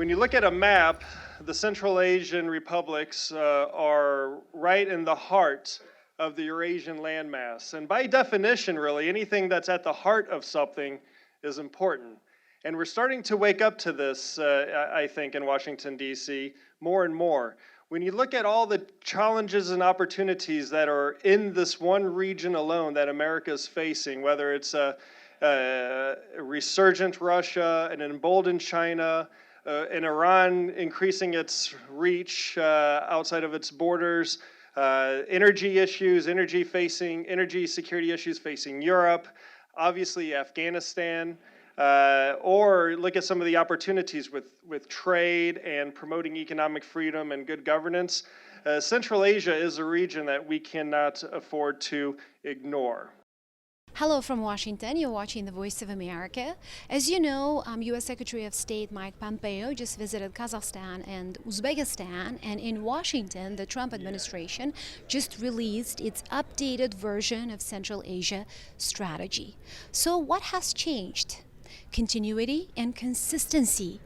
When you look at a map, the Central Asian republics are right in the heart of the Eurasian landmass. And by definition, really, anything that's at the heart of something is important. And we're starting to wake up to this, I think, in Washington, D.C., more and more. When you look at all the challenges and opportunities that are in this one region alone that America is facing, whether it's a resurgent Russia, an emboldened China, in Iran increasing its reach outside of its borders, energy issues, energy security issues facing Europe, obviously Afghanistan, or look at some of the opportunities with trade and promoting economic freedom and good governance. Central Asia is a region that we cannot afford to ignore. Hello from Washington. You're watching The Voice of America. As you know, U.S. Secretary of State Mike Pompeo just visited Kazakhstan and Uzbekistan, and in Washington, the Trump administration just released its updated version of Central Asia strategy. So what has changed? Continuity and consistency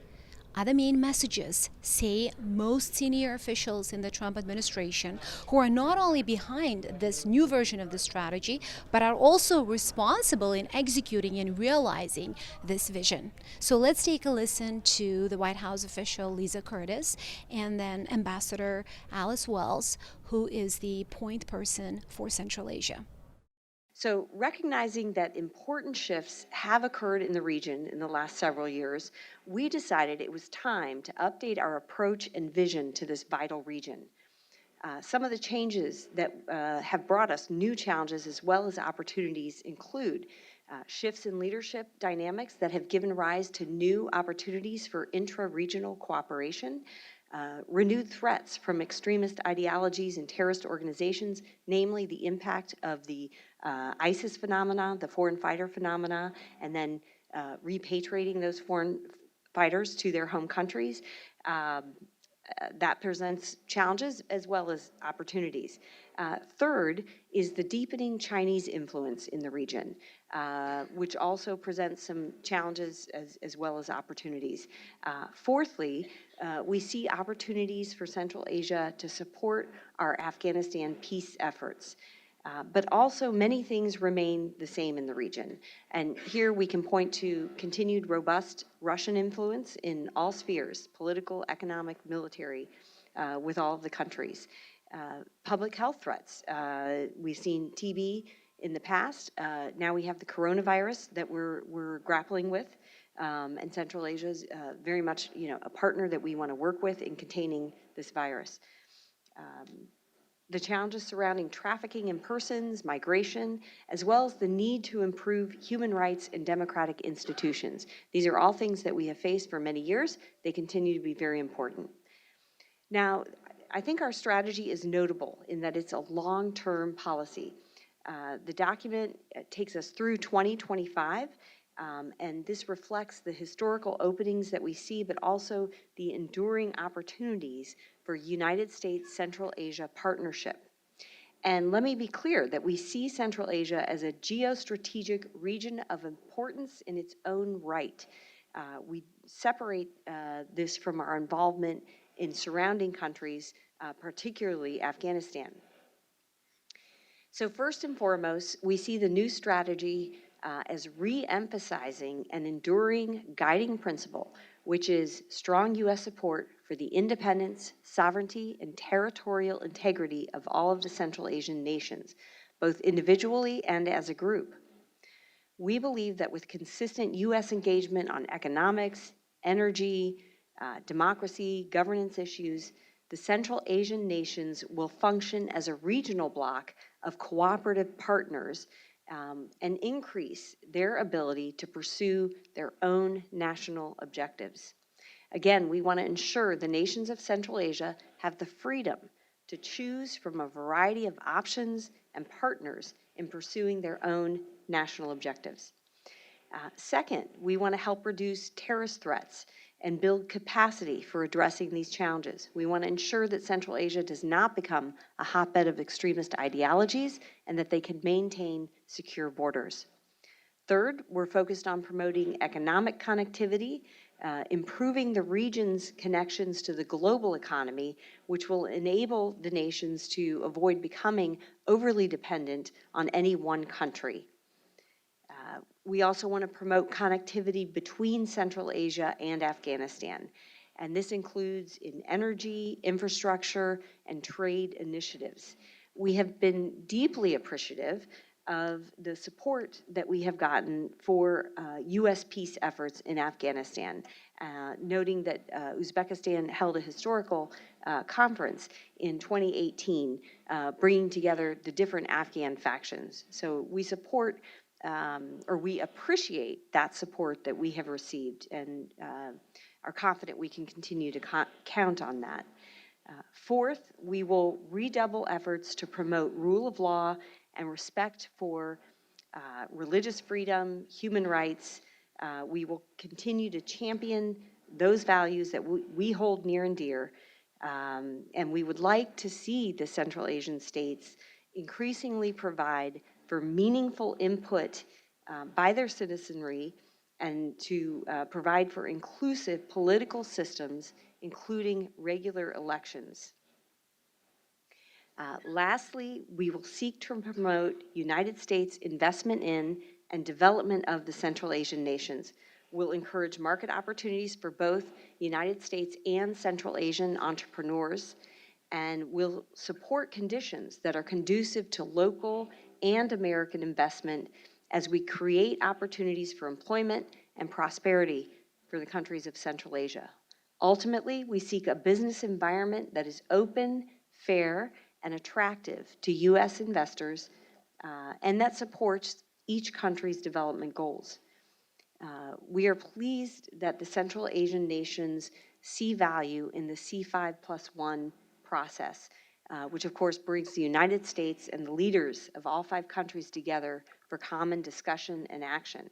are the main messages, say most senior officials in the Trump administration, who are not only behind this new version of the strategy, but are also responsible in executing and realizing this vision. So let's take a listen to the White House official Lisa Curtis and then Ambassador Alice Wells, who is the point person for Central Asia. So recognizing that important shifts have occurred in the region in the last several years, we decided it was time to update our approach and vision to this vital region. Some of the changes that have brought us new challenges as well as opportunities include shifts in leadership dynamics that have given rise to new opportunities for intra-regional cooperation, renewed threats from extremist ideologies and terrorist organizations, namely the impact of the ISIS phenomena, the foreign fighter phenomena, and then repatriating those foreign fighters to their home countries. That presents challenges as well as opportunities. Third is the deepening Chinese influence in the region, which also presents some challenges as well as opportunities. Fourthly, we see opportunities for Central Asia to support our Afghanistan peace efforts. But also many things remain the same in the region. And here we can point to continued robust Russian influence in all spheres, political, economic, military, with all of the countries. Public health threats. We've seen TB in the past. Now we have the coronavirus that we're grappling with. And Central Asia is very much a partner that we want to work with in containing this virus. The challenges surrounding trafficking in persons, migration, as well as the need to improve human rights and democratic institutions. These are all things that we have faced for many years. They continue to be very important. Now, I think our strategy is notable in that it's a long-term policy. The document takes us through 2025, and this reflects the historical openings that we see, but also the enduring opportunities for United States Central Asia partnership. And let me be clear that we see Central Asia as a geostrategic region of importance in its own right. We separate this from our involvement in surrounding countries, particularly Afghanistan. So first and foremost, we see the new strategy as re-emphasizing an enduring guiding principle, which is strong U.S. support for the independence, sovereignty, and territorial integrity of all of the Central Asian nations, both individually and as a group. We believe that with consistent U.S. engagement on economics, energy, democracy, governance issues, the Central Asian nations will function as a regional bloc of cooperative partners and increase their ability to pursue their own national objectives. Again, we want to ensure the nations of Central Asia have the freedom to choose from a variety of options and partners in pursuing their own national objectives. Second, we want to help reduce terrorist threats and build capacity for addressing these challenges. We want to ensure that Central Asia does not become a hotbed of extremist ideologies and that they can maintain secure borders. Third, we're focused on promoting economic connectivity improving the region's connections to the global economy, which will enable the nations to avoid becoming overly dependent on any one country. We also want to promote connectivity between Central Asia and Afghanistan, and this includes in energy, infrastructure, and trade initiatives. We have been deeply appreciative of the support that we have gotten for U.S. peace efforts in Afghanistan, noting that Uzbekistan held a historical conference in 2018, bringing together the different Afghan factions. So we support or we appreciate that support that we have received and are confident we can continue to count on that. Fourth, we will redouble efforts to promote rule of law and respect for religious freedom, human rights. We will continue to champion those values that we hold near and dear. And we would like to see the Central Asian states increasingly provide for meaningful input by their citizenry and to provide for inclusive political systems, including regular elections. Lastly, we will seek to promote United States investment in and development of the Central Asian nations. We'll encourage market opportunities for both United States and Central Asian entrepreneurs, and we'll support conditions that are conducive to local and American investment as we create opportunities for employment and prosperity for the countries of Central Asia. Ultimately, we seek a business environment that is open, fair, and attractive to U.S. investors, and that supports each country's development goals. We are pleased that the Central Asian nations see value in the C5+1 process, which of course brings the United States and the leaders of all 5 countries together for common discussion and action.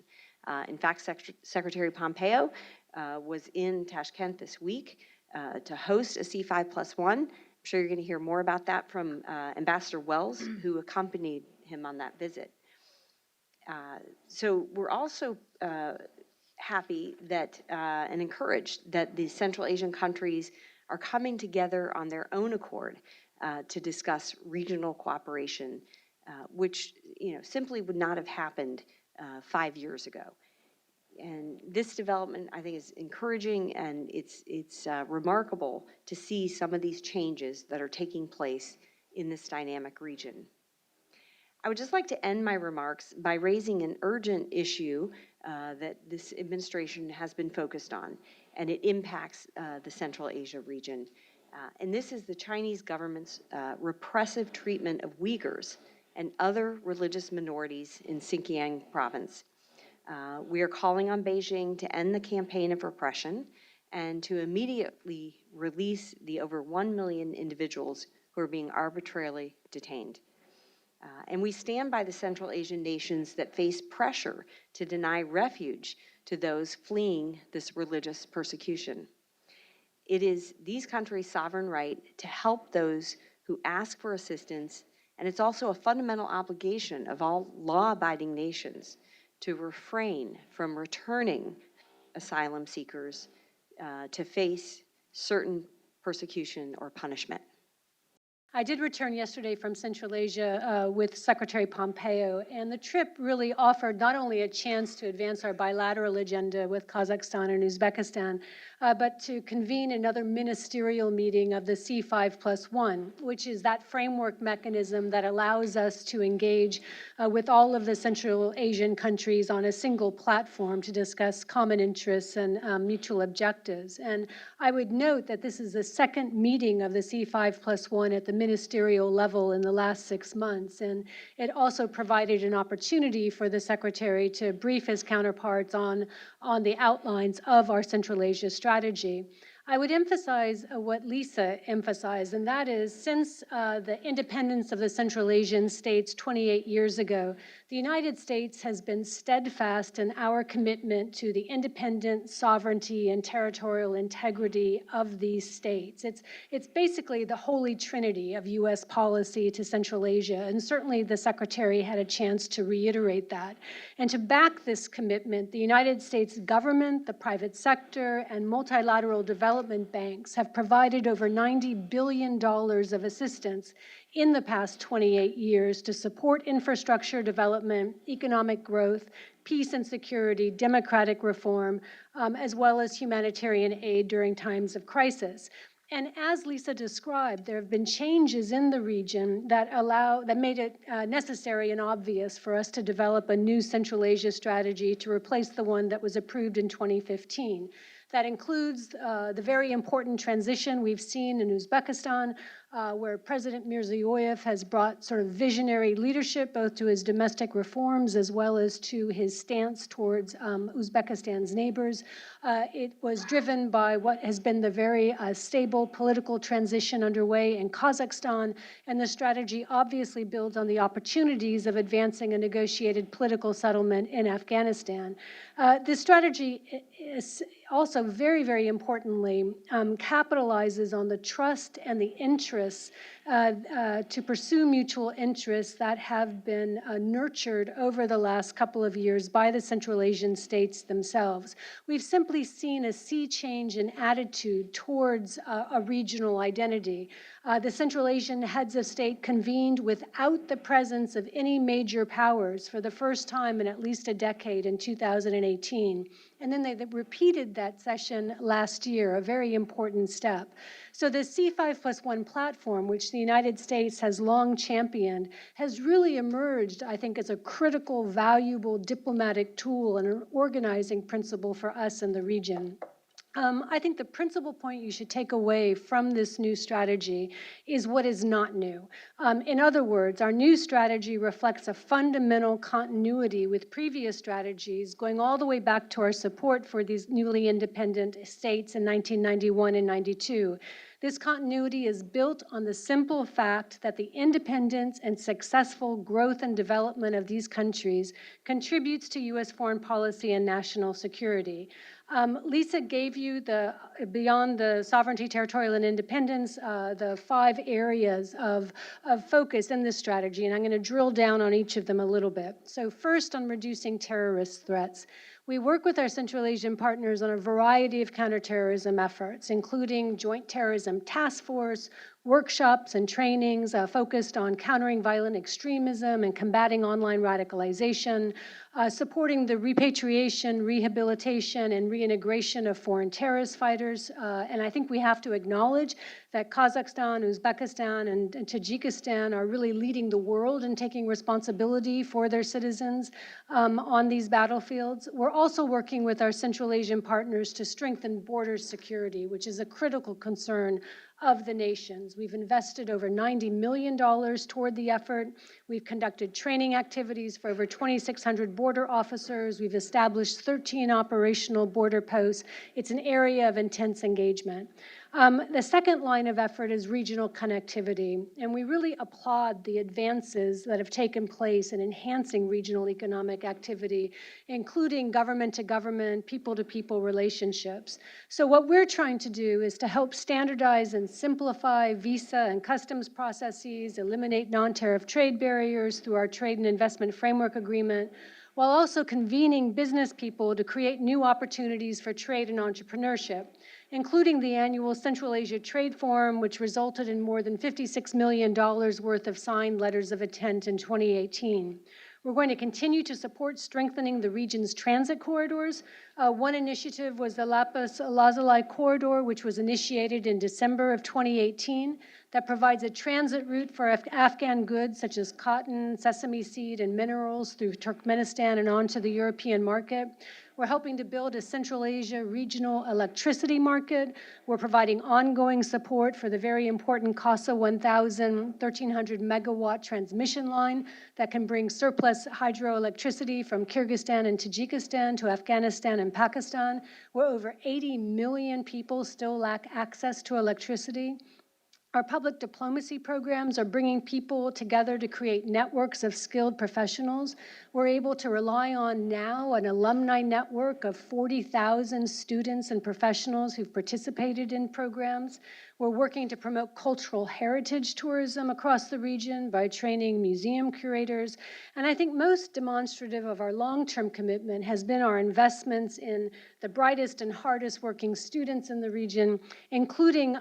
In fact, Secretary Pompeo was in Tashkent this week to host a C5+1. I'm sure you're going to hear more about that from Ambassador Wells, who accompanied him on that visit. So we're also happy that and encouraged that the Central Asian countries are coming together on their own accord to discuss regional cooperation, which simply would not have happened 5 years ago. And this development, I think, is encouraging, and it's remarkable to see some of these changes that are taking place in this dynamic region. I would just like to end my remarks by raising an urgent issue that this administration has been focused on, and it impacts the Central Asia region. And this is the Chinese government's repressive treatment of Uyghurs and other religious minorities in Xinjiang province. We are calling on Beijing to end the campaign of repression and to immediately release the over 1 million individuals who are being arbitrarily detained. And we stand by the Central Asian nations that face pressure to deny refuge to those fleeing this religious persecution. It is these countries' sovereign right to help those who ask for assistance, and it's also a fundamental obligation of all law-abiding nations to refrain from returning asylum seekers to face certain persecution or punishment. I did return yesterday from Central Asia with Secretary Pompeo, and the trip really offered not only a chance to advance our bilateral agenda with Kazakhstan and Uzbekistan, but to convene another ministerial meeting of the C5+1, which is that framework mechanism that allows us to engage with all of the Central Asian countries on a single platform to discuss common interests and mutual objectives. And I would note that this is the second meeting of the C5+1 at the ministerial level in the last 6 months, and it also provided an opportunity for the Secretary to brief his counterparts on the outlines of our Central Asia strategy. I would emphasize what Lisa emphasized, and that is since the independence of the Central Asian states 28 years ago, the United States has been steadfast in our commitment to the independent sovereignty and territorial integrity of these states. It's basically the holy trinity of U.S. policy to Central Asia, and certainly the Secretary had a chance to reiterate that. And to back this commitment, the United States government, the private sector, and multilateral development banks have provided over $90 billion of assistance in the past 28 years to support infrastructure development, economic growth, peace and security, democratic reform, as well as humanitarian aid during times of crisis. And as Lisa described, there have been changes in the region that made it necessary and obvious for us to develop a new Central Asia strategy to replace the one that was approved in 2015. That includes the very important transition we've seen in Uzbekistan, where President Mirziyoyev has brought sort of visionary leadership both to his domestic reforms as well as to his stance towards Uzbekistan's neighbors. It was driven by what has been the very stable political transition underway in Kazakhstan, and the strategy obviously builds on the opportunities of advancing a negotiated political settlement in Afghanistan. This strategy is also very, very importantly capitalizes on the trust and the interests to pursue mutual interests that have been nurtured over the last couple of years by the Central Asian states themselves. We've simply seen a sea change in attitude towards a regional identity. The Central Asian heads of state convened without the presence of any major powers for the first time in at least a decade in 2018. And then they repeated that session last year, a very important step. So the C5+1 platform, which the United States has long championed, has really emerged, I think, as a critical, valuable diplomatic tool and an organizing principle for us in the region. I think the principal point you should take away from this new strategy is what is not new. In other words, our new strategy reflects a fundamental continuity with previous strategies going all the way back to our support for these newly independent states in 1991 and 92. This continuity is built on the simple fact that the independence and successful growth and development of these countries contributes to U.S. foreign policy and national security. Lisa gave you beyond the sovereignty, territorial, and independence, the 5 areas of focus in this strategy, and I'm going to drill down on each of them a little bit. So first, on reducing terrorist threats. We work with our Central Asian partners on a variety of counterterrorism efforts, including Joint Terrorism Task Force, workshops and trainings focused on countering violent extremism and combating online radicalization, supporting the repatriation, rehabilitation, and reintegration of foreign terrorist fighters. And I think we have to acknowledge that Kazakhstan, Uzbekistan, and Tajikistan are really leading the world in taking responsibility for their citizens on these battlefields. We're also working with our Central Asian partners to strengthen border security, which is a critical concern of the nations. We've invested over $90 million toward the effort. We've conducted training activities for over 2,600 border officers. We've established 13 operational border posts. It's an area of intense engagement. The second line of effort is regional connectivity, and we really applaud the advances that have taken place in enhancing regional economic activity, including government-to-government, people-to-people relationships. So what we're trying to do is to help standardize and simplify visa and customs processes, eliminate non-tariff trade barriers through our Trade and Investment Framework Agreement, while also convening business people to create new opportunities for trade and entrepreneurship, including the annual Central Asia Trade Forum, which resulted in more than $56 million worth of signed letters of intent in 2018. We're going to continue to support strengthening the region's transit corridors. One initiative was the Lapis-Lazuli Corridor, which was initiated in December of 2018, that provides a transit route for Afghan goods such as cotton, sesame seed, and minerals through Turkmenistan and onto the European market. We're helping to build a Central Asia regional electricity market. We're providing ongoing support for the very important CASA 1000 1,300 megawatt transmission line that can bring surplus hydroelectricity from Kyrgyzstan and Tajikistan to Afghanistan and Pakistan, where over 80 million people still lack access to electricity. Our public diplomacy programs are bringing people together to create networks of skilled professionals. We're able to rely on now an alumni network of 40,000 students and professionals who've participated in programs. We're working to promote cultural heritage tourism across the region by training museum curators. And I think most demonstrative of our long-term commitment has been our investments in the brightest and hardest working students in the region, including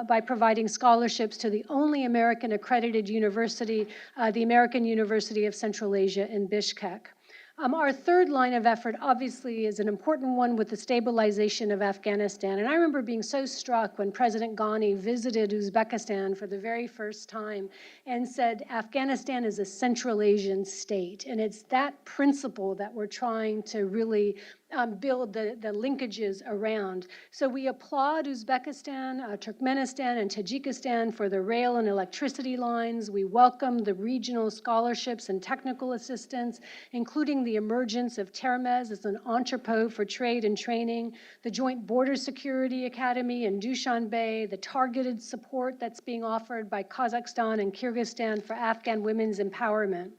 by providing scholarships to the only American accredited university, the American University of Central Asia in Bishkek. Our third line of effort obviously is an important one with the stabilization of Afghanistan. And I remember being so struck when President Ghani visited Uzbekistan for the very first time and said, Afghanistan is a Central Asian state. And it's that principle that we're trying to really build the linkages around. So we applaud Uzbekistan, Turkmenistan, and Tajikistan for the rail and electricity lines. We welcome the regional scholarships and technical assistance, including the emergence of Termez as an entrepot for trade and training, the Joint Border Security Academy in Dushanbe, the targeted support that's being offered by Kazakhstan and Kyrgyzstan for Afghan women's empowerment.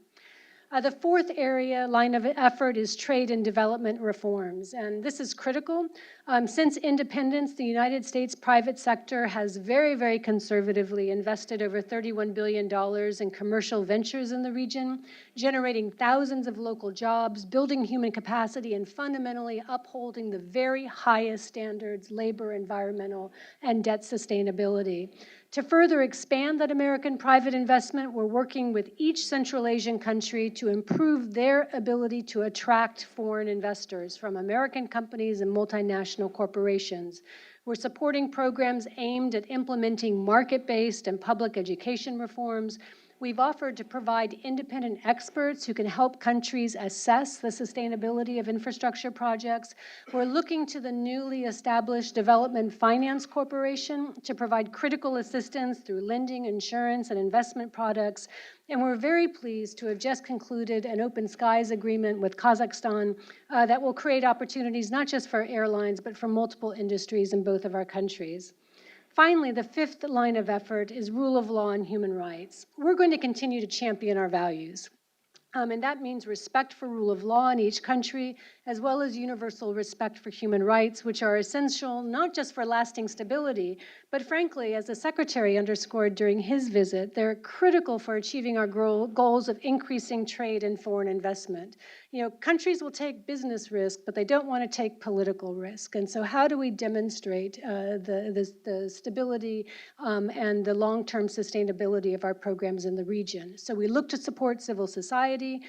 The fourth line of effort is trade and development reforms, and this is critical. Since independence, the United States private sector has very, very conservatively invested over $31 billion in commercial ventures in the region, generating thousands of local jobs, building human capacity, and fundamentally upholding the very highest standards, labor, environmental, and debt sustainability. To further expand that American private investment, we're working with each Central Asian country to improve their ability to attract foreign investors from American companies and multinational corporations. We're supporting programs aimed at implementing market-based and public education reforms. We've offered to provide independent experts who can help countries assess the sustainability of infrastructure projects. We're looking to the newly established Development Finance Corporation to provide critical assistance through lending, insurance, and investment products. And we're very pleased to have just concluded an open skies agreement with Kazakhstan that will create opportunities not just for airlines, but for multiple industries in both of our countries. Finally, the fifth line of effort is rule of law and human rights. We're going to continue to champion our values. And that means respect for rule of law in each country, as well as universal respect for human rights, which are essential not just for lasting stability, but frankly, as the Secretary underscored during his visit, they're critical for achieving our goals of increasing trade and foreign investment. You know, countries will take business risk, but they don't want to take political risk. And so how do we demonstrate the stability and the long-term sustainability of our programs in the region? So we look to support civil society.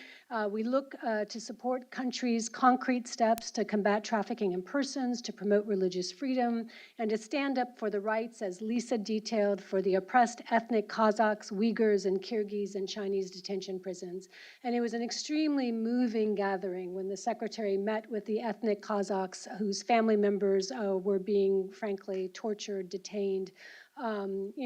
We look to support countries' concrete steps to combat trafficking in persons, to promote religious freedom, and to stand up for the rights, as Lisa detailed, for the oppressed ethnic Kazakhs, Uyghurs, and Kyrgyz in Chinese detention prisons. And it was an extremely moving gathering when the Secretary met with the ethnic Kazakhs whose family members were being, frankly, tortured, detained,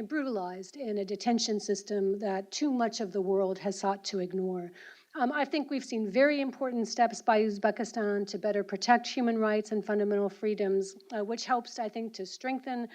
brutalized in a detention system that too much of the world has sought to ignore. I think we've seen very important steps by Uzbekistan to better protect human rights and fundamental freedoms, which helps, I think, to strengthen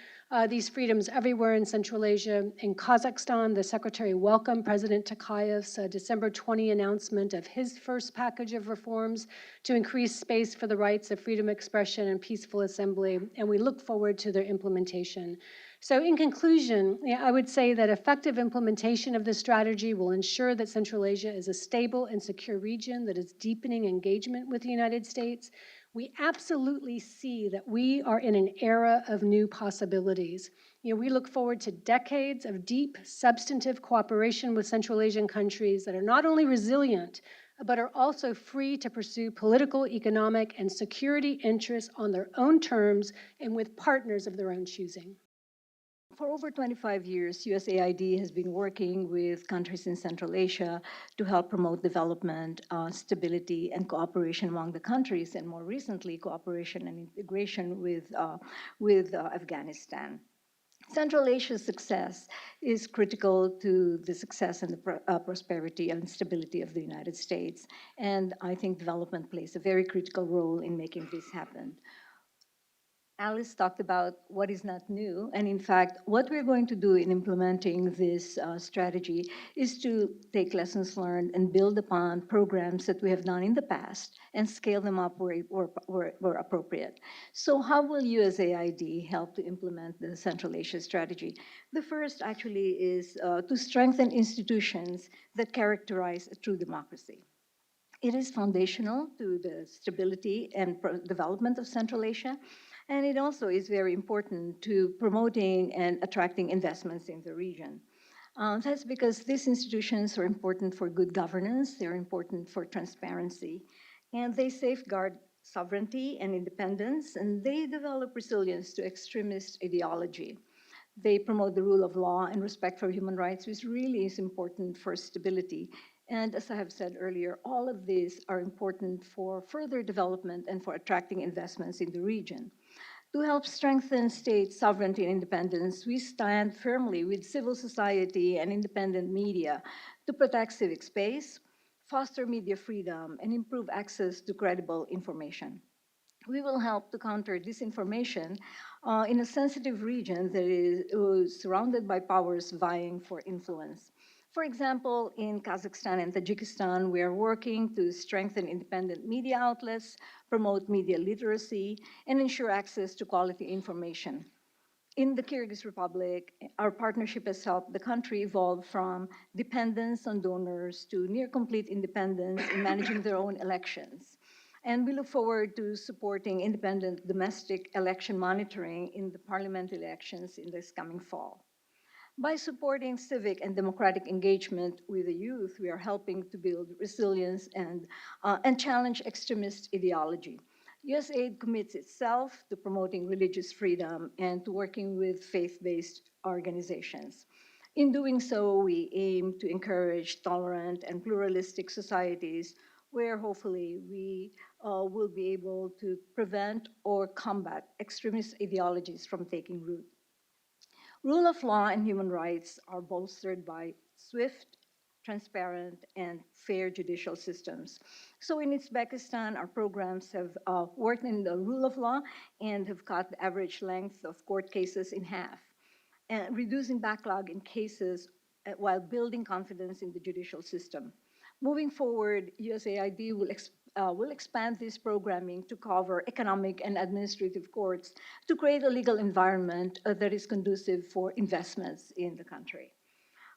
these freedoms everywhere in Central Asia. In Kazakhstan, the Secretary welcomed President Tokayev's December 20 announcement of his first package of reforms to increase space for the rights of freedom of expression and peaceful assembly, and we look forward to their implementation. So in conclusion, I would say that effective implementation of this strategy will ensure that Central Asia is a stable and secure region that is deepening engagement with the United States. We absolutely see that we are in an era of new possibilities. We look forward to decades of deep, substantive cooperation with Central Asian countries that are not only resilient, but are also free to pursue political, economic, and security interests on their own terms and with partners of their own choosing. For over 25 years, USAID has been working with countries in Central Asia to help promote development, stability, and cooperation among the countries, and more recently, cooperation and integration with Afghanistan. Central Asia's success is critical to the success and the prosperity and stability of the United States. And I think development plays a very critical role in making this happen. Alice talked about what is not new. And in fact, what we're going to do in implementing this strategy is to take lessons learned and build upon programs that we have done in the past and scale them up where appropriate. So how will USAID help to implement the Central Asia strategy? The first actually is to strengthen institutions that characterize a true democracy. It is foundational to the stability and development of Central Asia, and it also is very important to promoting and attracting investments in the region. That's because these institutions are important for good governance, they're important for transparency, and they safeguard sovereignty and independence, and they develop resilience to extremist ideology. They promote the rule of law and respect for human rights, which really is important for stability. And as I have said earlier, all of these are important for further development and for attracting investments in the region. To help strengthen state sovereignty and independence, we stand firmly with civil society and independent media to protect civic space, foster media freedom, and improve access to credible information. We will help to counter disinformation in a sensitive region that is surrounded by powers vying for influence. For example, in Kazakhstan and Tajikistan, we are working to strengthen independent media outlets, promote media literacy, and ensure access to quality information. In the Kyrgyz Republic, our partnership has helped the country evolve from dependence on donors to near complete independence in managing their own elections. And we look forward to supporting independent domestic election monitoring in the parliament elections in this coming fall. By supporting civic and democratic engagement with the youth, we are helping to build resilience and challenge extremist ideology. USAID commits itself to promoting religious freedom and to working with faith-based organizations. In doing so, we aim to encourage tolerant and pluralistic societies where hopefully we will be able to prevent or combat extremist ideologies from taking root. Rule of law and human rights are bolstered by swift, transparent, and fair judicial systems. So in Uzbekistan, our programs have worked in the rule of law and have cut the average length of court cases in half, and reducing backlog in cases while building confidence in the judicial system. Moving forward, USAID will expand this programming to cover economic and administrative courts to create a legal environment that is conducive for investments in the country.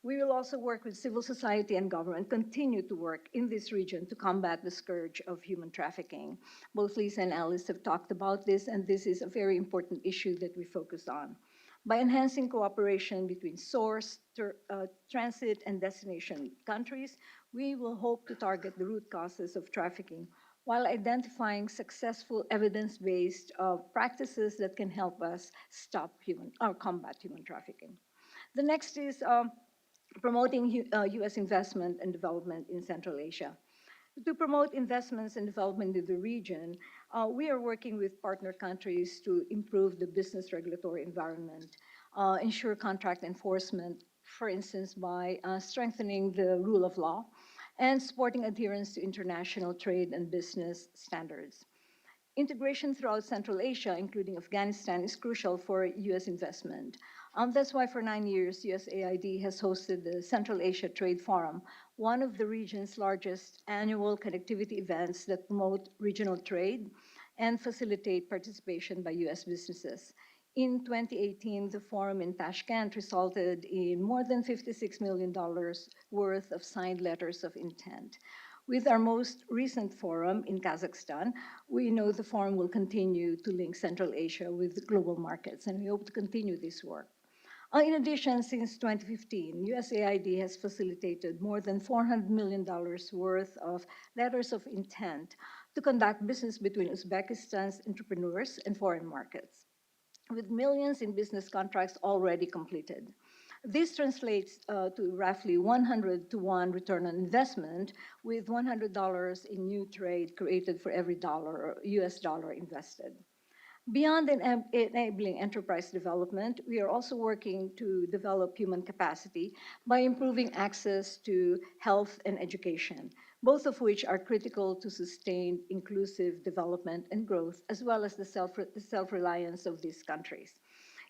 We will also work with civil society and government, continue to work in this region to combat the scourge of human trafficking. Both Lisa and Alice have talked about this, and this is a very important issue that we focus on. By enhancing cooperation between source, transit, and destination countries, we will hope to target the root causes of trafficking while identifying successful evidence-based practices that can help us stop or combat human trafficking. The next is promoting US investment and development in Central Asia. To promote investments and development in the region, we are working with partner countries to improve the business regulatory environment, ensure contract enforcement, for instance, by strengthening the rule of law, and supporting adherence to international trade and business standards. Integration throughout Central Asia, including Afghanistan, is crucial for US investment. That's why for 9 years, USAID has hosted the Central Asia Trade Forum, one of the region's largest annual connectivity events that promote regional trade and facilitate participation by US businesses. In 2018, the forum in Tashkent resulted in more than $56 million worth of signed letters of intent. With our most recent forum in Kazakhstan, we know the forum will continue to link Central Asia with global markets, and we hope to continue this work. In addition, since 2015, USAID has facilitated more than $400 million worth of letters of intent to conduct business between Uzbekistan's entrepreneurs and foreign markets. with millions in business contracts already completed. This translates to roughly 100-to-1 return on investment, with $100 in new trade created for every US dollar invested. Beyond enabling enterprise development, we are also working to develop human capacity by improving access to health and education, both of which are critical to sustained inclusive development and growth, as well as the self-reliance of these countries.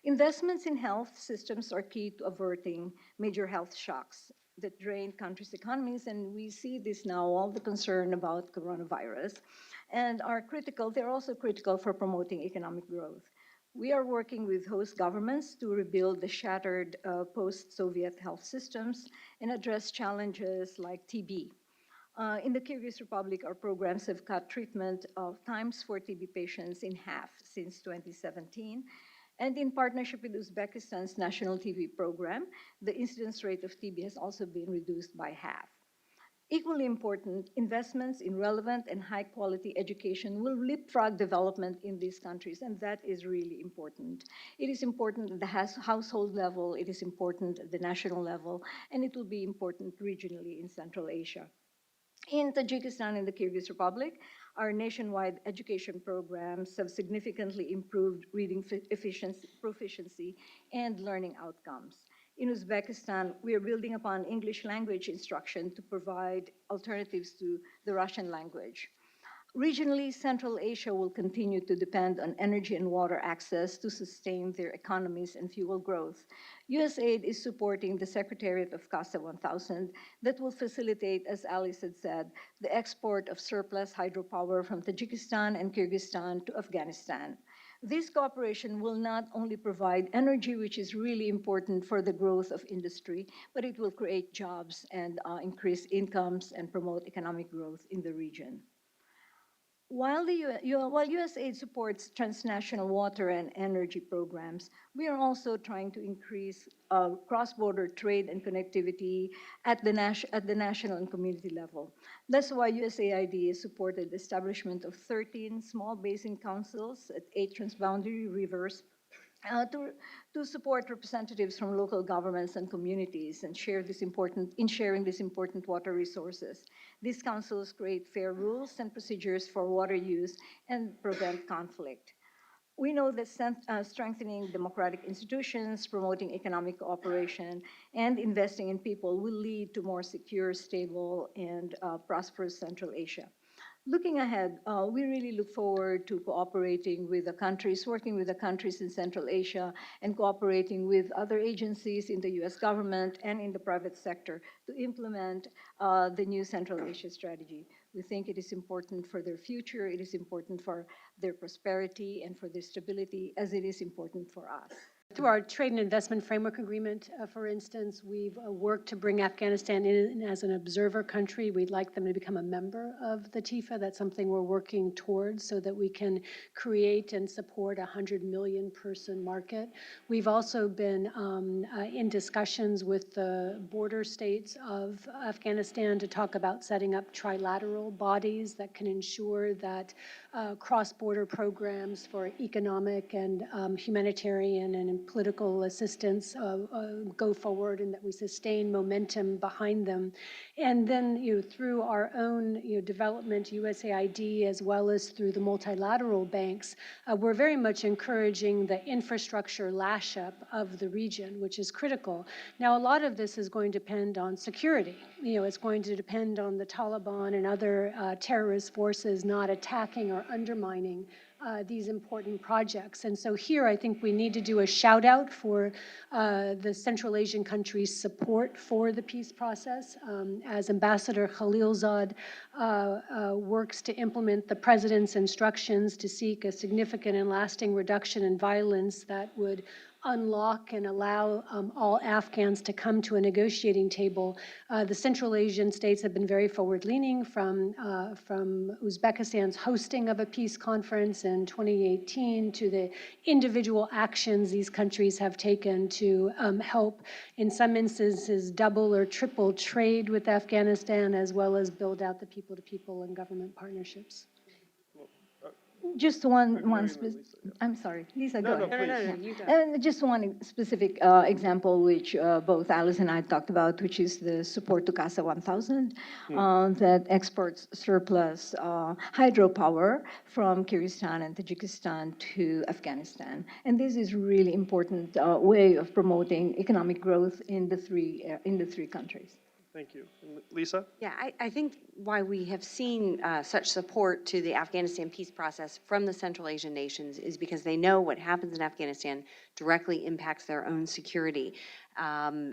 Investments in health systems are key to averting major health shocks that drain countries' economies, and we see this now, all the concern about coronavirus, and are critical. They're also critical for promoting economic growth. We are working with host governments to rebuild the shattered post-Soviet health systems and address challenges like TB. In the Kyrgyz Republic, our programs have cut treatment of times for TB patients in half since 2017. And in partnership with Uzbekistan's national TB program, the incidence rate of TB has also been reduced by half. Equally important, investments in relevant and high-quality education will leapfrog development in these countries, and that is really important. It is important at the household level, it is important at the national level, and it will be important regionally in Central Asia. In Tajikistan and the Kyrgyz Republic, our nationwide education programs have significantly improved reading proficiency and learning outcomes. In Uzbekistan, we are building upon English language instruction to provide alternatives to the Russian language. Regionally, Central Asia will continue to depend on energy and water access to sustain their economies and fuel growth. USAID is supporting the Secretariat of CASA 1000 that will facilitate, as Alice had said, the export of surplus hydropower from Tajikistan and Kyrgyzstan to Afghanistan. This cooperation will not only provide energy, which is really important for the growth of industry, but it will create jobs and increase incomes and promote economic growth in the region. While USAID supports transnational water and energy programs, we are also trying to increase cross-border trade and connectivity at the national and community level. That's why USAID has supported the establishment of 13 small basin councils at 8 transboundary rivers to support representatives from local governments and communities and sharing these important water resources. These councils create fair rules and procedures for water use and prevent conflict. We know that strengthening democratic institutions, promoting economic cooperation, and investing in people will lead to more secure, stable, and prosperous Central Asia. Looking ahead, we really look forward to cooperating with the countries, working with the countries in Central Asia, and cooperating with other agencies in the US government and in the private sector to implement the new Central Asia strategy. We think it is important for their future, it is important for their prosperity and for their stability, as it is important for us. Through our Trade and Investment Framework Agreement, for instance, we've worked to bring Afghanistan in as an observer country. We'd like them to become a member of the TIFA. That's something we're working towards so that we can create and support a 100 million person market. We've also been in discussions with the border states of Afghanistan to talk about setting up trilateral bodies that can ensure that cross-border programs for economic and humanitarian and political assistance go forward, and that we sustain momentum behind them. And then, through our own development, USAID, as well as through the multilateral banks, we're very much encouraging the infrastructure lash-up of the region, which is critical. Now, a lot of this is going to depend on security. It's going to depend on the Taliban and other terrorist forces not attacking or undermining these important projects. And so here I think we need to do a shout out for the Central Asian countries' support for the peace process. As Ambassador Khalilzad works to implement the president's instructions to seek a significant and lasting reduction in violence that would unlock and allow all Afghans to come to a negotiating table. The Central Asian states have been very forward-leaning from Uzbekistan's hosting of a peace conference in 2018 to the individual actions these countries have taken to help, in some instances, double or triple trade with Afghanistan, as well as build out the people-to-people and government partnerships. Just I'm sorry, Lisa, go No, ahead. please. No, you go. And just one specific example, which both Alice and I talked about, which is the support to CASA 1000, that exports surplus hydropower from Kyrgyzstan and Tajikistan to Afghanistan. And this is really important way of promoting economic growth in the three countries. Thank you. Lisa? Yeah, I think why we have seen such support to the Afghanistan peace process from the Central Asian nations is because they know what happens in Afghanistan directly impacts their own security. As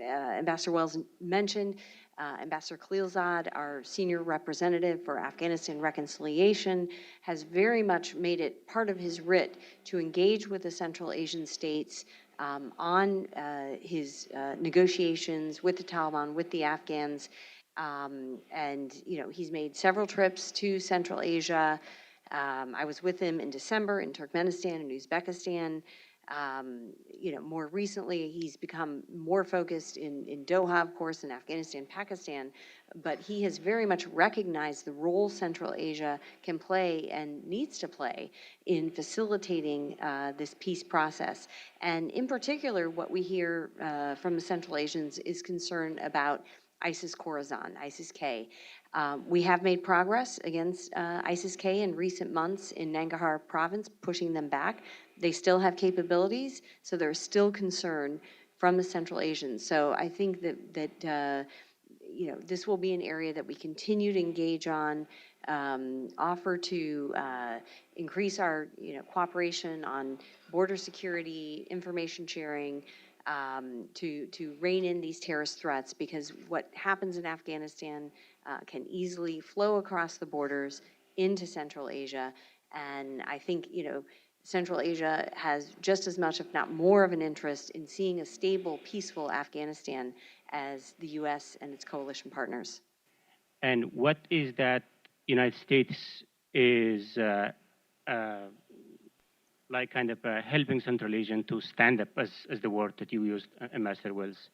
Ambassador Wells mentioned, Ambassador Khalilzad, our senior representative for Afghanistan reconciliation, has very much made it part of his writ to engage with the Central Asian states on his negotiations with the Taliban, with the Afghans. He's made several trips to Central Asia. I was with him in December in Turkmenistan and Uzbekistan. More recently, he's become more focused in Doha, of course, in Afghanistan, Pakistan, but he has very much recognized the role Central Asia can play and needs to play in facilitating this peace process. And in particular, what we hear from the Central Asians is concern about ISIS Khorasan, ISIS-K. We have made progress against ISIS-K in recent months in Nangarhar province, pushing them back. They still have capabilities, so there's still concern from the Central Asians. So I think that this will be an area that we continue to engage on, offer to increase our cooperation on border security, information sharing, to rein in these terrorist threats, because what happens in Afghanistan can easily flow across the borders into Central Asia. And I think, Central Asia has just as much, if not more, of an interest in seeing a stable, peaceful Afghanistan as the U.S. and its coalition partners. And what is that United States is helping Central Asian to stand up, as the word that you used, Ambassador Wells,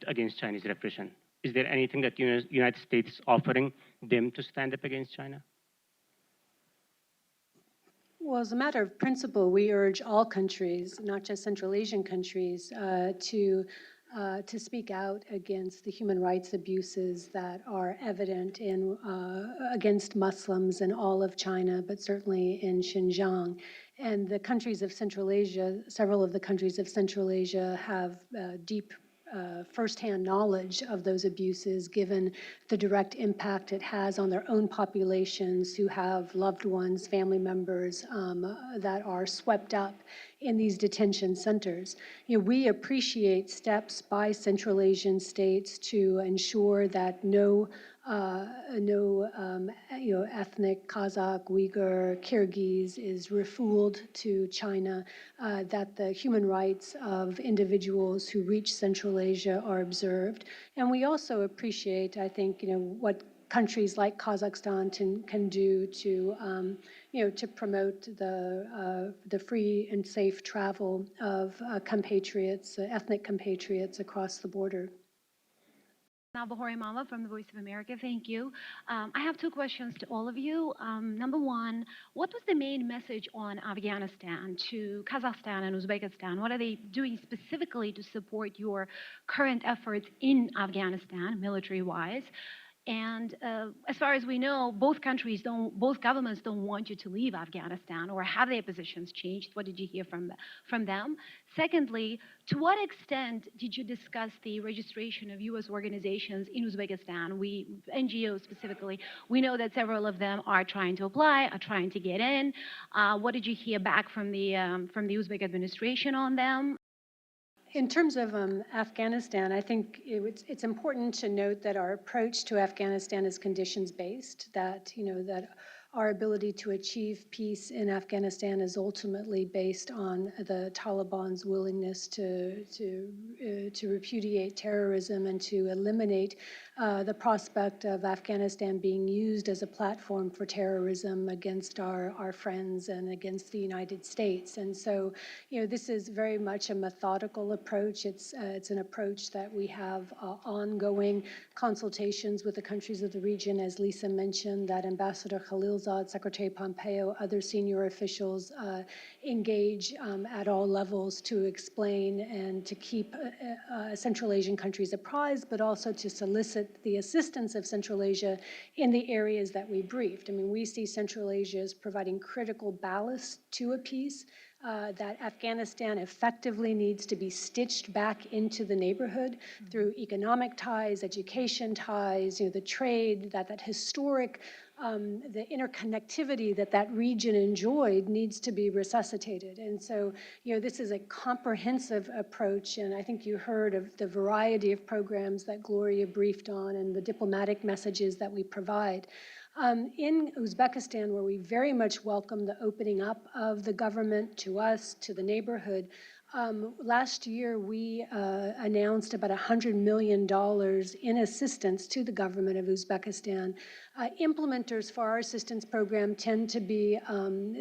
against Chinese repression? Is there anything that United States is offering them to stand up against China? Well, as a matter of principle, we urge all countries, not just Central Asian countries, to speak out against the human rights abuses that are evident against Muslims in all of China, but certainly in Xinjiang. And the countries of Central Asia, several of the countries of Central Asia have deep firsthand knowledge of those abuses, given the direct impact it has on their own populations who have loved ones, family members that are swept up in these detention centers. We appreciate steps by Central Asian states to ensure that no ethnic Kazakh, Uyghur, Kyrgyz is refooled to China, that the human rights of individuals who reach Central Asia are observed. And we also appreciate, I think, what countries like Kazakhstan can do to promote the free and safe travel of compatriots, ethnic compatriots across the border. Now, Bahori Mama from the Voice of America, thank you. I have two questions to all of you. Number one, what was the main message on Afghanistan to Kazakhstan and Uzbekistan? What are they doing specifically to support your current efforts in Afghanistan, military-wise? And as far as we know, both governments don't want you to leave Afghanistan, or have their positions changed? What did you hear from them? Secondly, to what extent did you discuss the registration of U.S. organizations in Uzbekistan, NGOs specifically? We know that several of them are trying to apply, are trying to get in. What did you hear back from the Uzbek administration on them? In terms of Afghanistan, I think it's important to note that our approach to Afghanistan is conditions-based, that our ability to achieve peace in Afghanistan is ultimately based on the Taliban's willingness to repudiate terrorism and to eliminate the prospect of Afghanistan being used as a platform for terrorism against our friends and against the United States. And so, this is very much a methodical approach. It's an approach that we have ongoing consultations with the countries of the region, as Lisa mentioned, that Ambassador Khalilzad, Secretary Pompeo, other senior officials engage at all levels to explain and to keep Central Asian countries apprised, but also to solicit the assistance of Central Asia in the areas that we briefed. I mean, we see Central Asia as providing critical ballast to a peace, that Afghanistan effectively needs to be stitched back into the neighborhood through economic ties, education ties, the trade, that historic, the interconnectivity that region enjoyed needs to be resuscitated. And so, this is a comprehensive approach, and I think you heard of the variety of programs that Gloria briefed on and the diplomatic messages that we provide. In Uzbekistan, where we very much welcome the opening up of the government to us, to the neighborhood, last year we announced about $100 million in assistance to the government of Uzbekistan. Implementers for our assistance program tend to be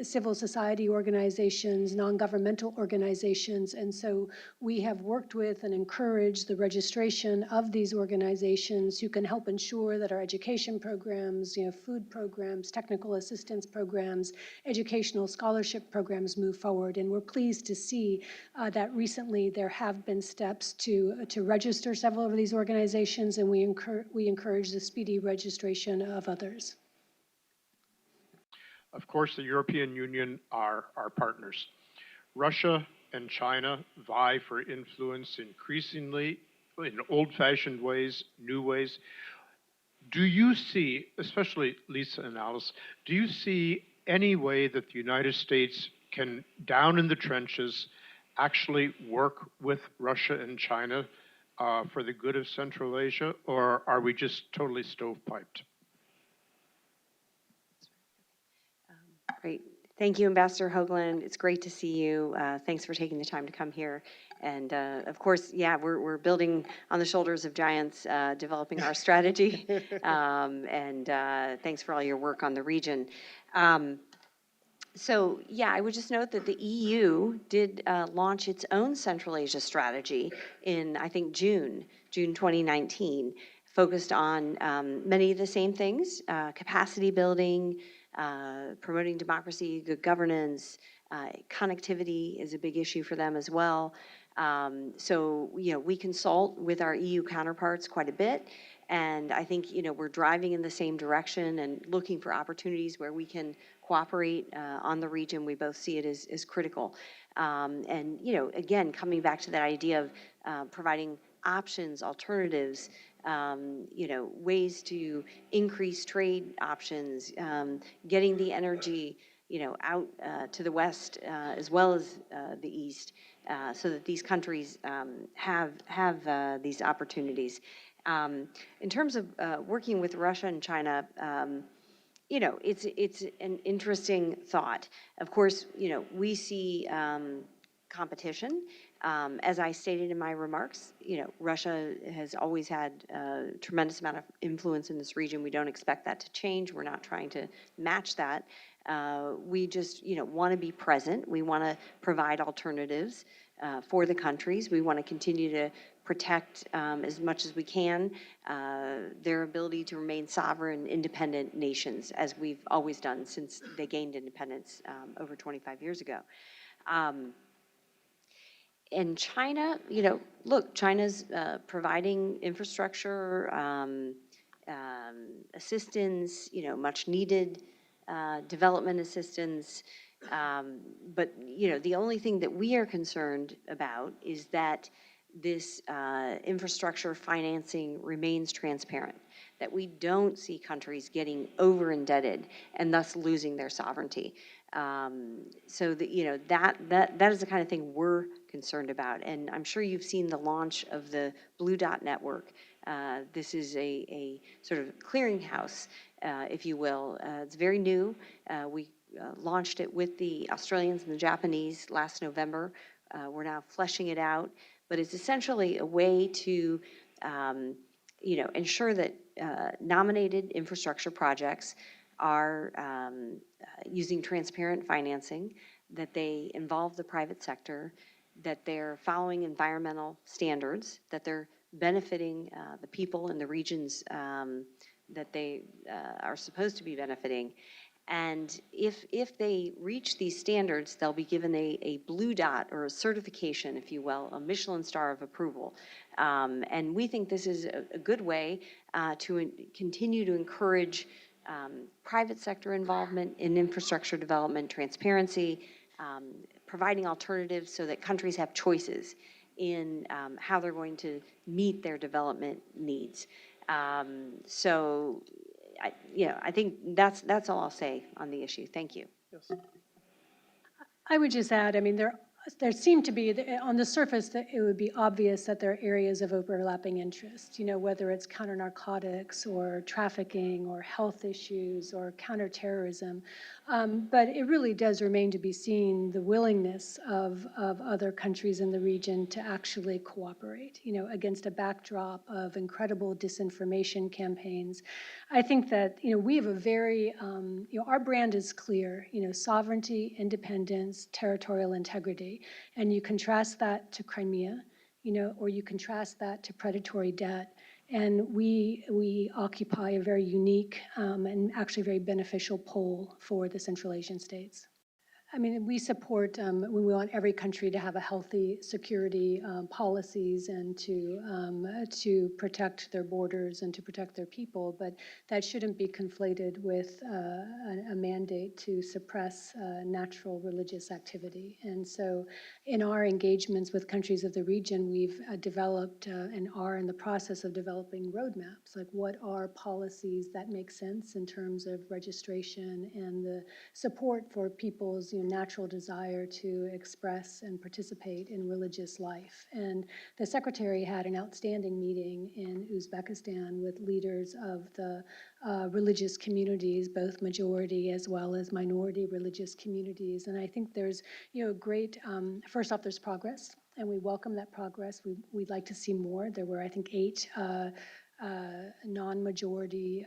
civil society organizations, non-governmental organizations, and so we have worked with and encouraged the registration of these organizations who can help ensure that our education programs, food programs, technical assistance programs, educational scholarship programs move forward. And we're pleased to see that recently there have been steps to register several of these organizations, and we encourage the speedy registration of others. Of course, the European Union are our partners. Russia and China vie for influence increasingly in old-fashioned ways, new ways. Do you see, especially Lisa and Alice, do you see any way that the United States can, down in the trenches, actually work with Russia and China for the good of Central Asia, or are we just totally stovepiped? Great. Thank you, Ambassador Hoagland. It's great to see you. Thanks for taking the time to come here. And of course, yeah, we're building on the shoulders of giants, developing our strategy. And thanks for all your work on the region. So yeah, I would just note that the EU did launch its own Central Asia strategy in, I think, June 2019, focused on many of the same things, capacity building, promoting democracy, good governance, connectivity is a big issue for them as well. So, we consult with our EU counterparts quite a bit, and I think, we're driving in the same direction and looking for opportunities where we can cooperate on the region. We both see it as critical. And, again, coming back to that idea of providing options, alternatives, ways to increase trade options, getting the energy, out to the west as well as the east, so that these countries have these opportunities. In terms of working with Russia and China, it's an interesting thought. Of course, we see competition. As I stated in my remarks, Russia has always had a tremendous amount of influence in this region. We don't expect that to change. We're not trying to match that. We just, want to be present. We want to provide alternatives for the countries. We want to continue to protect as much as we can their ability to remain sovereign, independent nations, as we've always done since they gained independence over 25 years ago. In China, look, China's providing infrastructure, assistance, much needed development assistance. But, the only thing that we are concerned about is that this infrastructure financing remains transparent, that we don't see countries getting over indebted and thus losing their sovereignty. So that is the kind of thing we're concerned about. And I'm sure you've seen the launch of the Blue Dot Network. This is a sort of clearinghouse, if you will. It's very new. We launched it with the Australians and the Japanese last November. We're now fleshing it out. But it's essentially a way to ensure that nominated infrastructure projects are using transparent financing, that they involve the private sector, that they're following environmental standards, that they're benefiting the people in the regions that they are supposed to be benefiting. And if they reach these standards, they'll be given a blue dot or a certification, if you will, a Michelin star of approval. And we think this is a good way to continue to encourage private sector involvement in infrastructure development, transparency, providing alternatives so that countries have choices in how they're going to meet their development needs. I think that's all I'll say on the issue. Thank you. Yes. I would just add, I mean, there seem to be, on the surface, that it would be obvious that there are areas of overlapping interest, whether it's counter narcotics or trafficking or health issues or counterterrorism. But it really does remain to be seen the willingness of other countries in the region to actually cooperate, against a backdrop of incredible disinformation campaigns. I think that, we have a very, our brand is clear, sovereignty, independence, territorial integrity. And you contrast that to Crimea, or you contrast that to predatory debt. And we occupy a very unique and actually very beneficial pole for the Central Asian states. I mean, we support, we want every country to have a healthy security policies and to protect their borders and to protect their people, but that shouldn't be conflated with a mandate to suppress natural religious activity. And so in our engagements with countries of the region, we've developed and are in the process of developing roadmaps, like what are policies that make sense in terms of registration and the support for people's natural desire to express and participate in religious life. And the Secretary had an outstanding meeting in Uzbekistan with leaders of the religious communities, both majority as well as minority religious communities. And I think there's, great, first off, there's progress, and we welcome that progress. We'd like to see more. There were, I think, 8 non-majority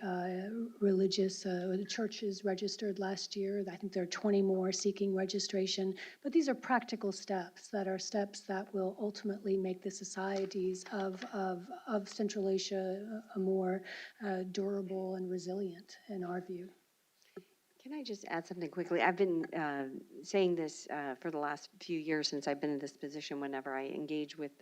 religious churches registered last year. I think there are 20 more seeking registration. But these are practical steps that will ultimately make the societies of Central Asia more durable and resilient, in our view. Can I just add something quickly? I've been saying this for the last few years since I've been in this position whenever I engage with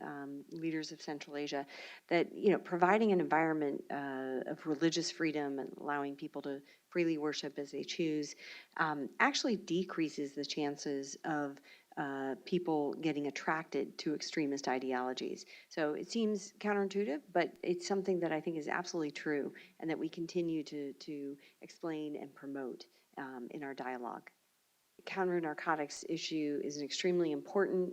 leaders of Central Asia, that providing an environment of religious freedom and allowing people to freely worship as they choose actually decreases the chances of people getting attracted to extremist ideologies. So it seems counterintuitive, but it's something that I think is absolutely true and that we continue to explain and promote in our dialogue. The counter-narcotics issue is an extremely important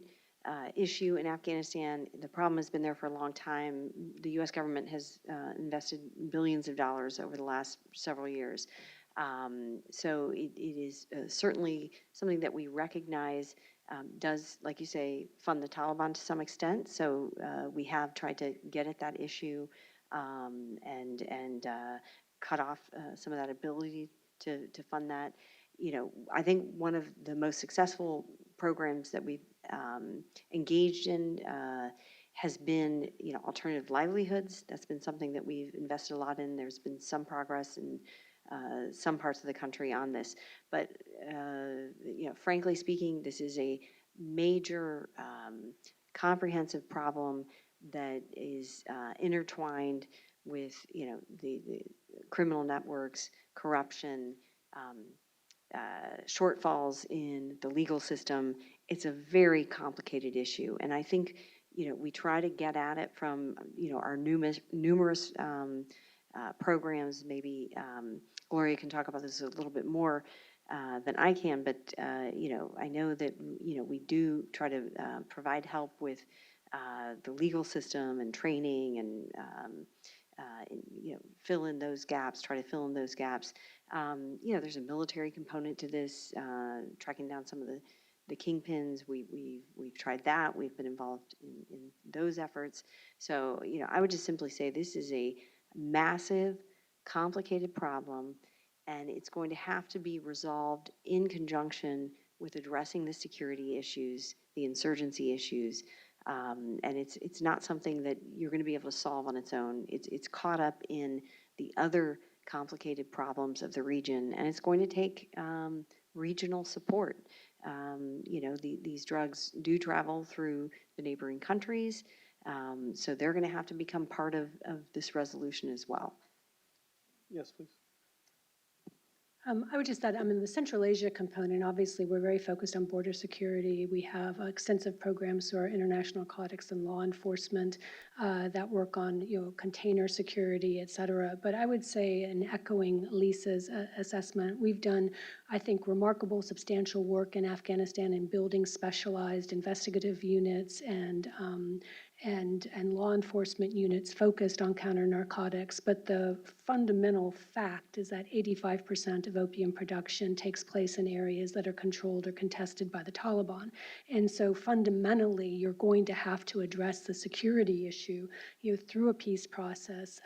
issue in Afghanistan. The problem has been there for a long time. The U.S. government has invested billions of dollars over the last several years. So it is certainly something that we recognize does, like you say, fund the Taliban to some extent. So we have tried to get at that issue and cut off some of that ability to fund that. I think one of the most successful programs that we've engaged in has been, alternative livelihoods. That's been something that we've invested a lot in. There's been some progress in some parts of the country on this. But, frankly speaking, this is a major comprehensive problem that is intertwined with, the criminal networks, corruption, shortfalls in the legal system. It's a very complicated issue. And I think, we try to get at it from, our numerous programs. Maybe Gloria can talk about this a little bit more than I can, but, I know that, we do try to provide help with the legal system and training and fill in those gaps, try to fill in those gaps. There's a military component to this, tracking down some of the kingpins. We've tried that. We've been involved in those efforts. So, I would just simply say this is a massive, complicated problem, and it's going to have to be resolved in conjunction with addressing the security issues, the insurgency issues, and it's not something that you're going to be able to solve on its own. It's caught up in the other complicated problems of the region, and it's going to take regional support. These drugs do travel through the neighboring countries, so they're going to have to become part of this resolution as well. Yes, please. I would just add, the Central Asia component, obviously, we're very focused on border security. We have extensive programs through our international narcotics and law enforcement that work on, container security, et cetera. But I would say, in echoing Lisa's assessment, we've done, I think, remarkable, substantial work in Afghanistan in building specialized investigative units and law enforcement units focused on counter-narcotics. But the fundamental fact is that 85% of opium production takes place in areas that are controlled or contested by the Taliban. And so fundamentally, you're going to have to address the security issue through a peace process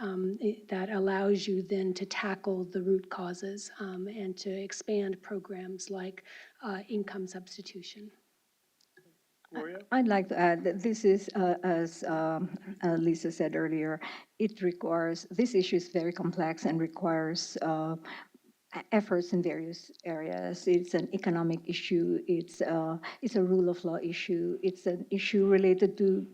that allows you then to tackle the root causes and to expand programs like income substitution. Gloria? I'd like to add that this is, as Lisa said earlier, this issue is very complex and requires efforts in various areas. It's an economic issue. It's a rule of law issue. It's an issue related to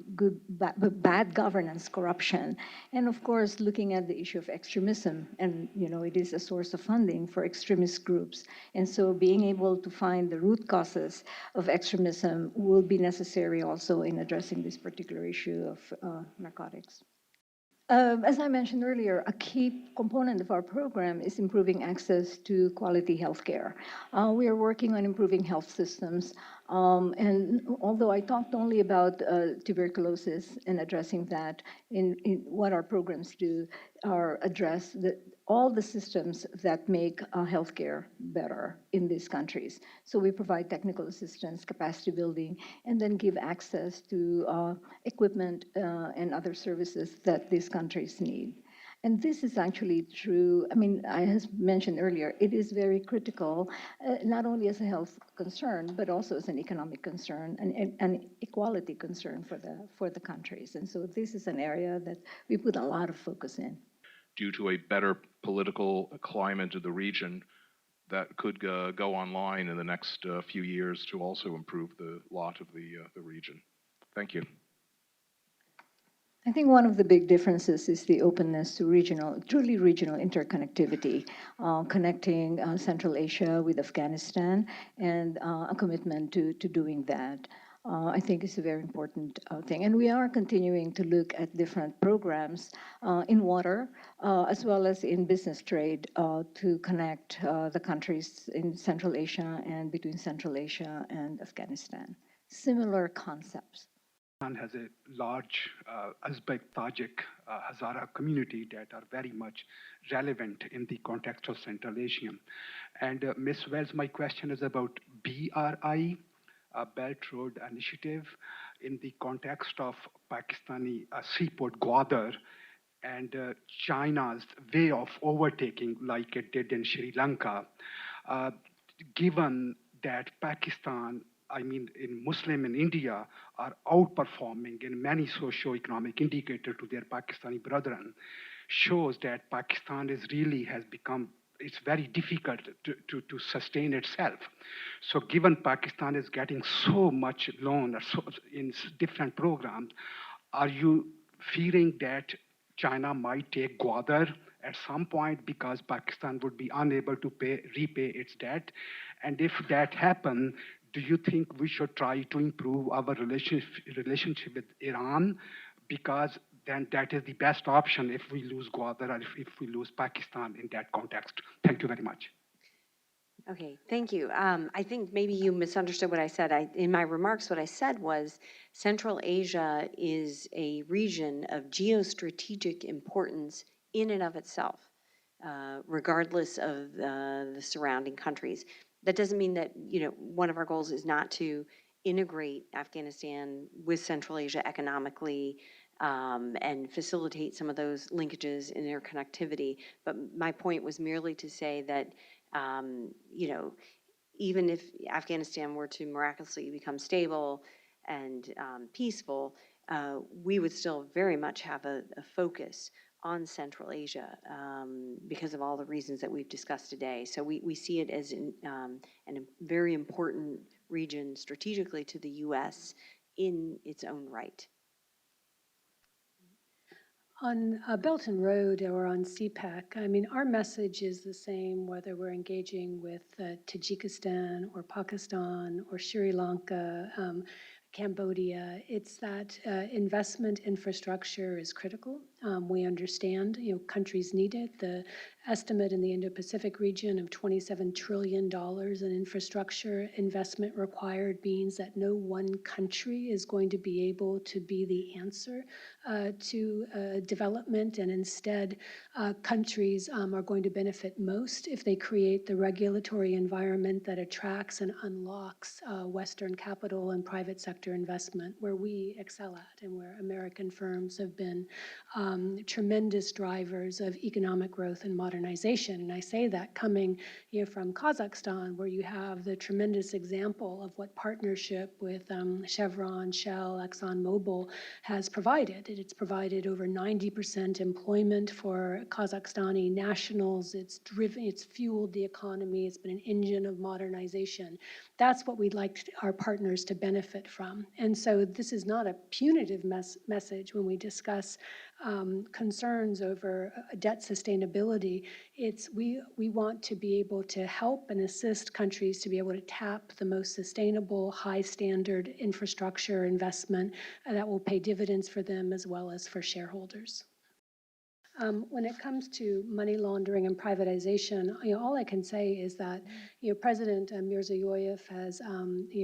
bad governance, corruption, and of course, looking at the issue of extremism. And it is a source of funding for extremist groups. And so, being able to find the root causes of extremism will be necessary also in addressing this particular issue of narcotics. As I mentioned earlier, a key component of our program is improving access to quality healthcare. We are working on improving health systems. And although I talked only about tuberculosis and addressing that, in what our programs do are address all the systems that make healthcare better in these countries. So we provide technical assistance, capacity building, and then give access to equipment and other services that these countries need. And this is actually true. I have mentioned earlier, it is very critical, not only as a health concern, but also as an economic concern and an equality concern for the countries. And so this is an area that we put a lot of focus in. Due to a better political climate of the region that could go online in the next few years to also improve the lot of the region. Thank you. I think one of the big differences is the openness to truly regional interconnectivity, connecting Central Asia with Afghanistan, and a commitment to doing that. I think is a very important thing. And we are continuing to look at different programs in water, as well as in business trade, to connect the countries in Central Asia and between Central Asia and Afghanistan. Similar concepts. Has a large Uzbek, Tajik, Hazara community that are very much relevant in the context of Central Asia. And Ms. Wells, my question is about BRI, Belt Road Initiative, in the context of Pakistani seaport Gwadar and China's way of overtaking like it did in Sri Lanka. Given that Pakistan, in Muslim in India, are outperforming in many socio-economic indicators to their Pakistani brethren, shows that Pakistan has become, it's very difficult to sustain itself. So given Pakistan is getting so much loan in different programs, are you fearing that China might take Gwadar at some point because Pakistan would be unable to repay its debt? And if that happens, do you think we should try to improve our relationship with Iran? Because then that is the best option if we lose Gwadar or if we lose Pakistan in that context. Thank you very much. Okay, thank you. I think maybe you misunderstood what I said. In my remarks, what I said was Central Asia is a region of geostrategic importance in and of itself, regardless of the surrounding countries. That doesn't mean that, one of our goals is not to integrate Afghanistan with Central Asia economically, and facilitate some of those linkages in their connectivity. But my point was merely to say that, even if Afghanistan were to miraculously become stable and peaceful, we would still very much have a focus on Central Asia, because of all the reasons that we've discussed today. So we see it as a very important region strategically to the U.S. in its own right. On Belt and Road or on CPEC, I mean, our message is the same whether we're engaging with Tajikistan or Pakistan or Sri Lanka, Cambodia. It's that investment infrastructure is critical. We understand, countries need it. The estimate in the Indo-Pacific region of $27 trillion in infrastructure investment required means that no one country is going to be able to be the answer to development, and instead countries are going to benefit most if they create the regulatory environment that attracts and unlocks Western capital and private sector investment, where we excel at and where American firms have been tremendous drivers of economic growth and modernization. And I say that coming from Kazakhstan, where you have the tremendous example of what partnership with Chevron, Shell, ExxonMobil has provided. It's provided over 90% employment for Kazakhstani nationals. It's fueled the economy. It's been an engine of modernization. That's what we'd like our partners to benefit from. And so this is not a punitive message when we discuss concerns over debt sustainability. It's we want to be able to help and assist countries to be able to tap the most sustainable, high standard infrastructure investment that will pay dividends for them as well as for shareholders. When it comes to money laundering and privatization, all I can say is that President Mirziyoyev has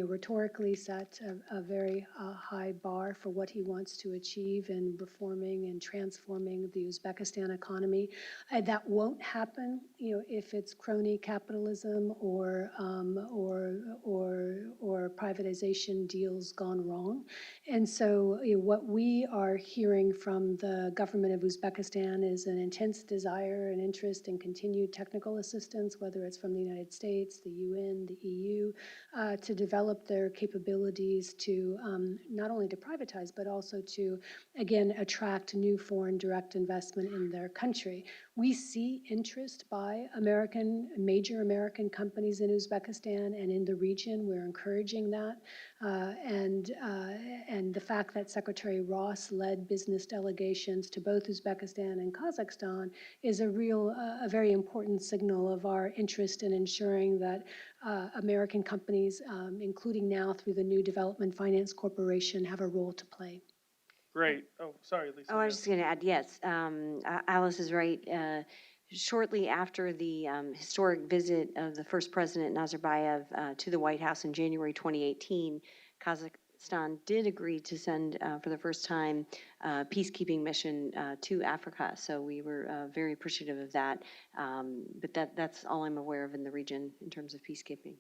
rhetorically set a very high bar for what he wants to achieve in reforming and transforming the Uzbekistan economy. That won't happen, if it's crony capitalism or privatization deals gone wrong. And so what we are hearing from the government of Uzbekistan is an intense desire and interest in continued technical assistance, whether it's from the United States, the UN, the EU, to develop their capabilities to not only to privatize, but also to, again, attract new foreign direct investment in their country. We see interest by major American companies in Uzbekistan and in the region. We're encouraging that. And the fact that Secretary Ross led business delegations to both Uzbekistan and Kazakhstan is a very important signal of our interest in ensuring that American companies, including now through the new Development Finance Corporation, have a role to play. Great. Oh, sorry, Lisa. Oh, I was just going to add, yes, Alice is right. Shortly after the historic visit of the first president, Nazarbayev, to the White House in January 2018, Kazakhstan did agree to send, for the first time, a peacekeeping mission to Africa. So we were very appreciative of that. But that's all I'm aware of in the region in terms of peacekeeping.